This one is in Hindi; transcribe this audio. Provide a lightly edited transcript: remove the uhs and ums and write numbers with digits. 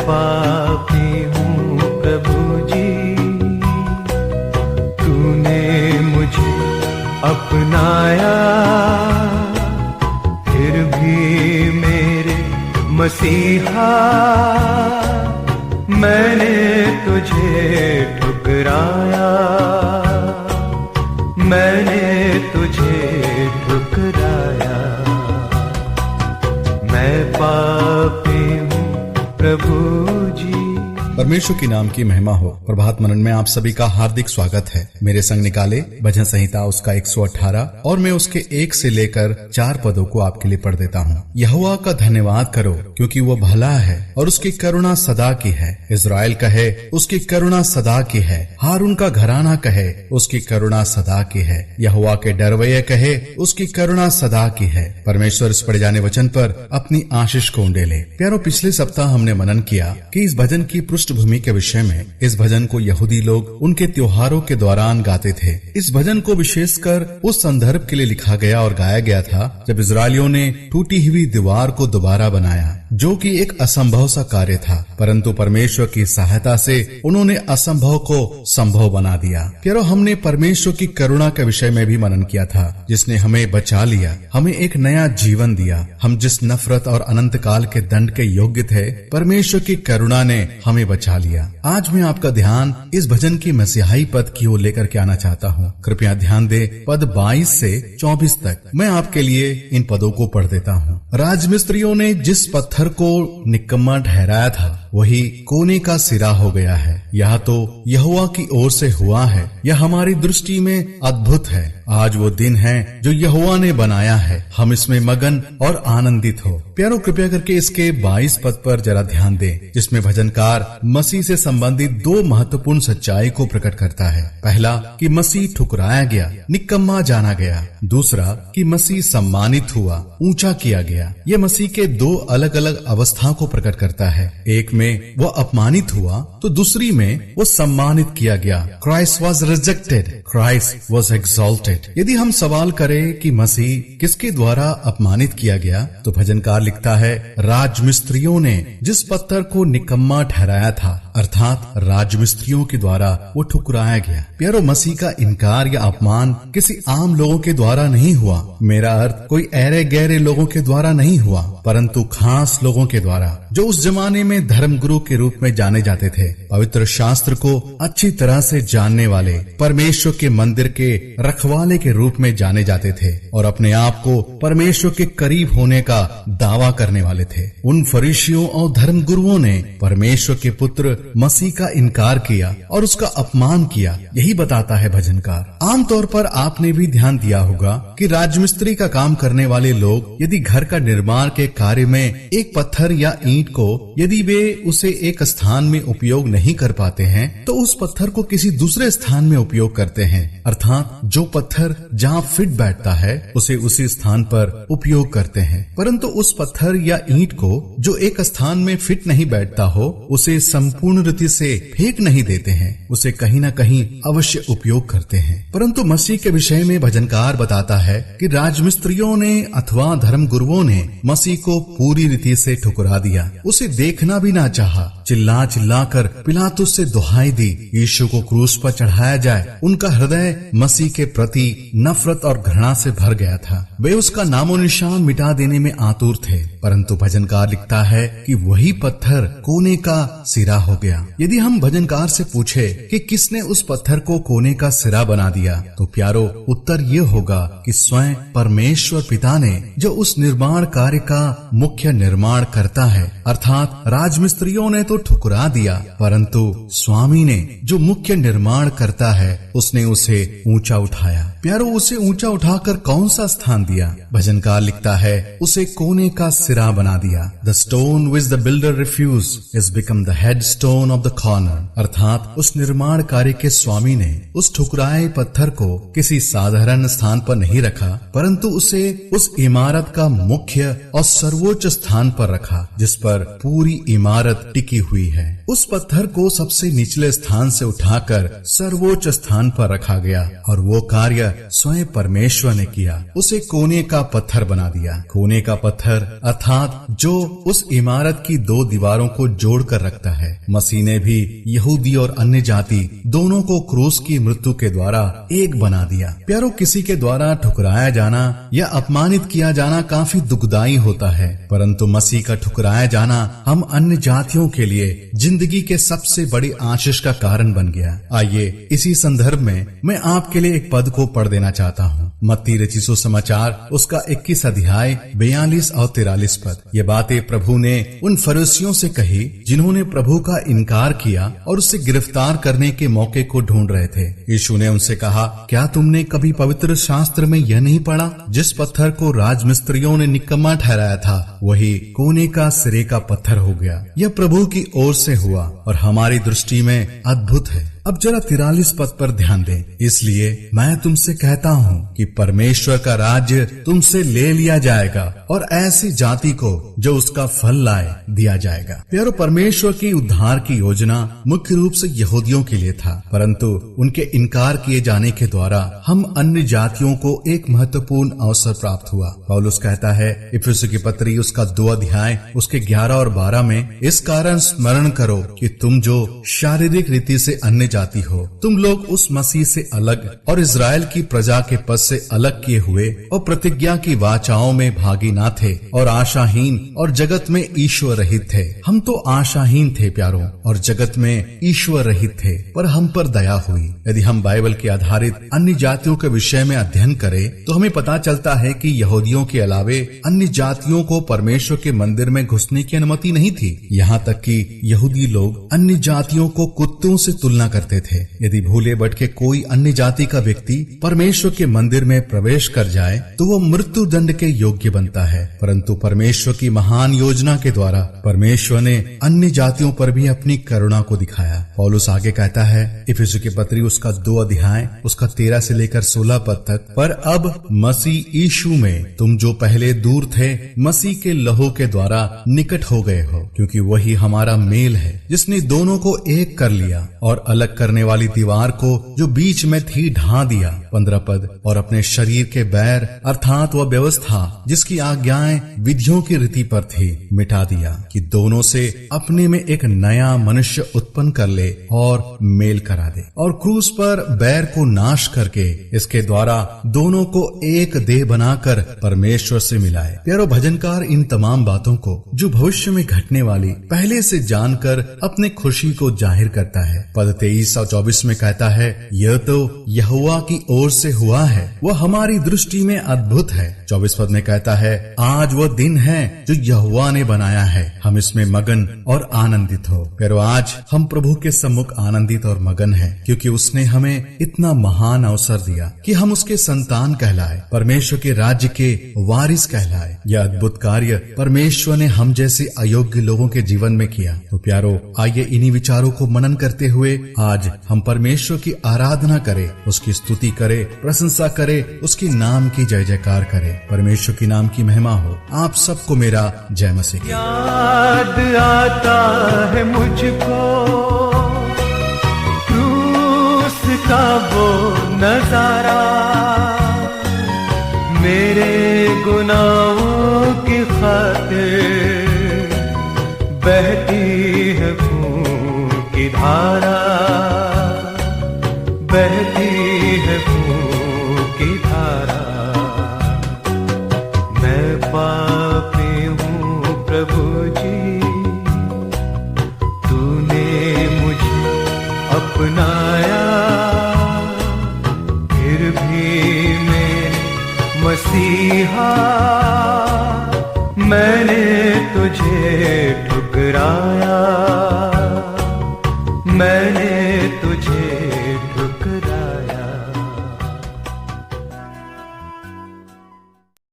पापी हूँ प्रभु जी, तूने मुझे अपनाया, फिर भी मेरे मसीहा मैंने तुझे ठुकराया, मैंने तुझे ठुकराया। मैं पापी हूँ प्रभु जी। परमेश्वर के नाम की महिमा हो। प्रभात मनन में आप सभी का हार्दिक स्वागत है। मेरे संग निकाले भजन संहिता उसका 118 और मैं उसके 1 से लेकर 4 पदों को आपके लिए पढ़ देता हूँ। यहोवा का धन्यवाद करो क्योंकि वो भला है और उसकी करुणा सदा की है। इस्राएल कहे उसकी करुणा सदा की है। हारून का घराना कहे उसकी करुणा सदा की है। यहोवा के डरवैये कहे उसकी करुणा सदा की है। परमेश्वर इस पढ़े जाने वचन पर अपनी आशीष को उंडेले। प्यारो, पिछले सप्ताह हमने मनन किया कि इस भजन की पृष्ठभूमि के विषय में। इस भजन को यहूदी लोग उनके त्योहारों के दौरान गाते थे। इस भजन को विशेषकर उस संदर्भ के लिए लिखा गया और गाया गया था जब इस्राएलियों ने टूटी हुई दीवार को दोबारा बनाया, जो कि एक असंभव सा कार्य था, परंतु परमेश्वर की सहायता से उन्होंने असंभव को संभव बना दिया। प्यारो, हमने परमेश्वर की करुणा के विषय में भी मनन किया था, जिसने हमें बचा लिया, हमें एक नया जीवन दिया। हम जिस नफरत और अनंत काल के दंड के योग्य थे, परमेश्वर की करुणा ने हमें बचा लिया। आज मैं आपका ध्यान इस भजन की मसीहाई पद की ओर लेकर के आना चाहता हूँ। कृपया ध्यान दे पद 22 से 24 तक। मैं आपके लिए इन पदों को पढ़ देता हूँ। राजमिस्त्रियों ने जिस पत्थर को निकम्मा ठहराया था, वही कोने का सिरा हो गया है। यह तो यहोवा की ओर से हुआ है, यह हमारी दृष्टि में अद्भुत है। आज वो दिन है जो यहोवा ने बनाया है, हम इसमें मगन और आनंदित हो। प्यारो, कृपया करके इसके 22 पद पर जरा ध्यान दें, जिसमें भजनकार मसीह से संबंधित 2 महत्वपूर्ण सच्चाई को प्रकट करता है। पहला कि मसीह ठुकराया गया, निकम्मा जाना गया। दूसरा कि मसीह सम्मानित हुआ, ऊंचा किया गया। यह मसीह के 2 अलग अलग अवस्थाओं को प्रकट करता है। एक में वो अपमानित हुआ तो दूसरी में वो सम्मानित किया गया। Christ was rejected, Christ was exalted. यदि हम सवाल करें कि मसीह किसके द्वारा अपमानित किया गया, तो भजनकार लिखता है राजमिस्त्रियों ने जिस पत्थर को निकम्मा ठहराया था, अर्थात राजमिस्त्रियों के द्वारा वो ठुकराया गया। प्यारो, मसीह का इनकार या अपमान किसी आम लोगों के द्वारा नहीं हुआ। मेरा अर्थ कोई ऐरे गहरे लोगों के द्वारा नहीं हुआ, परंतु खास लोगों के द्वारा, जो उस जमाने में धर्मगुरु के रूप में जाने जाते थे, पवित्र शास्त्र को अच्छी तरह से जानने वाले, परमेश्वर के मंदिर के रखवाले के रूप में जाने जाते थे और अपने आप को परमेश्वर के करीब होने का दावा करने वाले थे। उन फरीसियों और धर्मगुरुओं ने परमेश्वर के पुत्र मसीह का इनकार किया और उसका अपमान किया। यही बताता है भजनकार। आमतौर पर आपने भी ध्यान दिया होगा कि राजमिस्त्री का काम करने वाले लोग यदि घर का निर्माण के कार्य में एक पत्थर या ईंट को यदि वे उसे एक स्थान में उपयोग नहीं कर पाते हैं, तो उस पत्थर को किसी दूसरे स्थान में उपयोग करते हैं। अर्थात जो पत्थर जहाँ फिट बैठता है उसे उसी स्थान पर उपयोग करते हैं, परंतु उस पत्थर या ईंट को जो एक स्थान में फिट नहीं बैठता हो, उसे संपूर्ण रीति से फेंक नहीं देते हैं, उसे कहीं न कहीं अवश्य उपयोग करते हैं। परंतु मसीह के विषय में भजनकार बताता है कि राजमिस्त्रियों ने अथवा धर्मगुरुओं ने मसीह को पूरी रीति से ठुकरा दिया, उसे देखना भी ना चाहा। चिल्ला चिल्ला कर पिलातुस से दुहाई दी यीशु को क्रूस पर चढ़ाया जाए। उनका हृदय मसीह के प्रति नफरत और घृणा से भर गया था। वे उसका नामो निशान मिटा देने में आतुर थे, परंतु भजनकार लिखता है कि वही पत्थर कोने का सिरा हो गया। यदि हम भजनकार से पूछे कि किसने उस पत्थर को कोने का सिरा बना दिया, तो प्यारो उत्तर ये होगा कि स्वयं परमेश्वर पिता ने, जो उस निर्माण कार्य का मुख्य निर्माण करता है। अर्थात राजमिस्त्रियों ने तो ठुकरा दिया, परंतु स्वामी ने, जो मुख्य निर्माण करता है, उसने उसे ऊंचा उठाया। प्यारो, उसे ऊंचा उठाकर कौन सा स्थान दिया? भजनकार लिखता है उसे कोने का सिरा बना दिया। The stone which the builder refuse is become the head stone of the corner. अर्थात उस निर्माण कार्य के स्वामी ने उस ठुकराए पत्थर को किसी साधारण स्थान पर नहीं रखा, परंतु उसे उस इमारत का मुख्य और सर्वोच्च स्थान पर रखा, जिस पर पूरी इमारत टिकी हुई है। उस पत्थर को सबसे निचले स्थान से उठाकर सर्वोच्च स्थान पर रखा गया और वो कार्य स्वयं परमेश्वर ने किया, उसे कोने का पत्थर बना दिया। कोने का पत्थर अर्थात जो उस इमारत की दो दीवारों को जोड़कर रखता है। मसीह ने भी यहूदी और अन्य जाति दोनों को क्रूस की मृत्यु के द्वारा एक बना दिया। प्यारो, किसी के द्वारा ठुकराया जाना या अपमानित किया जाना काफी दुखदायी होता है, परंतु मसीह का ठुकराया जाना हम अन्य जातियों के लिए जिंदगी के सबसे बड़ी आशीष का कारण बन गया। आइए इसी संदर्भ में मैं आपके लिए एक पद को पढ़ देना चाहता हूँ। मत्ती रचित सुसमाचार उसका 21 अध्याय 42 और 43 पद। ये बातें प्रभु ने उन फरीसियों से कही जिन्होंने प्रभु का इनकार किया और उसे गिरफ्तार करने के मौके को ढूंढ रहे थे। यीशु ने उनसे कहा, क्या तुमने कभी पवित्र शास्त्र में यह नहीं पढ़ा, जिस पत्थर को राजमिस्त्रियों ने निकम्मा ठहराया था वही कोने का सिरे का पत्थर हो गया। यह प्रभु की ओर से हुआ और हमारी दृष्टि में अद्भुत है। अब जरा 43 पद पर ध्यान दें। इसलिए मैं तुमसे कहता हूँ कि परमेश्वर का राज्य तुमसे ले लिया जाएगा और ऐसी जाति को जो उसका फल लाए दिया जाएगा। प्यारो, परमेश्वर की उद्धार की योजना मुख्य रूप से यहूदियों के लिए था, परंतु उनके इनकार किए जाने के द्वारा हम अन्य जातियों को एक महत्वपूर्ण अवसर प्राप्त हुआ। पौलुस कहता है इफिसियों की पत्री उसका 2 अध्याय उसके 11 और 12 में, इस कारण स्मरण करो कि तुम जो शारीरिक रीति से अन्य जाति हो, तुम लोग उस मसीह से अलग और इज़राइल की प्रजा के पद से अलग किए हुए और प्रतिज्ञा की वाचाओं में भागी ना थे और आशाहीन और जगत में ईश्वर रहित थे। हम तो आशाहीन थे प्यारों और जगत में ईश्वर रहित थे, पर हम पर दया हुई। यदि हम बाइबल के आधारित अन्य जातियों के विषय में अध्ययन करें तो हमें पता चलता है कि यहूदियों के अलावे अन्य जातियों को परमेश्वर के मंदिर में घुसने की अनुमति नहीं थी। यहाँ तक कि यहूदी लोग अन्य जातियों को कुत्तों से तुलना करते थे। यदि भूले भटके कोई अन्य जाति का व्यक्ति परमेश्वर के मंदिर में प्रवेश कर जाए तो वो मृत्यु दंड के योग्य बनता है, परंतु परमेश्वर की महान योजना के द्वारा परमेश्वर ने अन्य जातियों पर भी अपनी करुणा को दिखाया। पौलुस आगे कहता है इफिसियों की पत्री उसका 2 अध्याय उसका 13 से लेकर 16 पद तक, पर अब मसीह यीशु में तुम जो पहले दूर थे मसीह के लहू के द्वारा निकट हो गए हो, क्योंकि वही हमारा मेल है जिसने दोनों को एक कर लिया और अलग करने वाली दीवार को जो बीच में थी ढा दिया। 15 पद, और अपने शरीर के बैर अर्थात वह व्यवस्था जिसकी आज्ञाएं विधियों की रीति पर थी मिटा दिया, कि दोनों से अपने में एक नया मनुष्य उत्पन्न कर ले और मेल करा दे, और क्रूस पर बैर को नाश करके इसके द्वारा दोनों को एक देह बनाकर परमेश्वर से मिलाए। प्यारो, भजनकार इन तमाम बातों को जो भविष्य में घटने वाली पहले से जानकर अपने खुशी को जाहिर करता है। पद 23 और 24 में कहता है, यह तो यहोवा की ओर से हुआ है, वह हमारी दृष्टि में अद्भुत है। 24 पद में कहता है, आज वह दिन है जो यहोवा ने बनाया है, हम इसमें मगन और आनंदित हो। प्यारो, आज हम प्रभु के सम्मुख आनंदित और मगन हैं, क्योंकि उसने हमें इतना महान अवसर दिया कि हम उसके संतान कहलाए, परमेश्वर के राज्य के वारिस कहलाए। यह अद्भुत कार्य परमेश्वर ने हम जैसे अयोग्य लोगों के जीवन में किया। तो प्यारो, आइए इन्हीं विचारों को मनन करते हुए आज हम परमेश्वर की आराधना करें, उसकी स्तुति करें, प्रशंसा करें, उसके नाम की जय जयकार करें। परमेश्वर के नाम की महिमा हो। आप सबको मेरा जय मसीह। याद आता है मुझको क्रूस का वो नजारा, मेरे गुनाहों की खातिर बहती है खून की धारा, बहती है खून की धारा। मैं पापी हूँ प्रभु जी, तूने मुझे अपनाया, फिर भी मैं मसीहा, मैंने तुझे ठुकराया, मैंने तुझे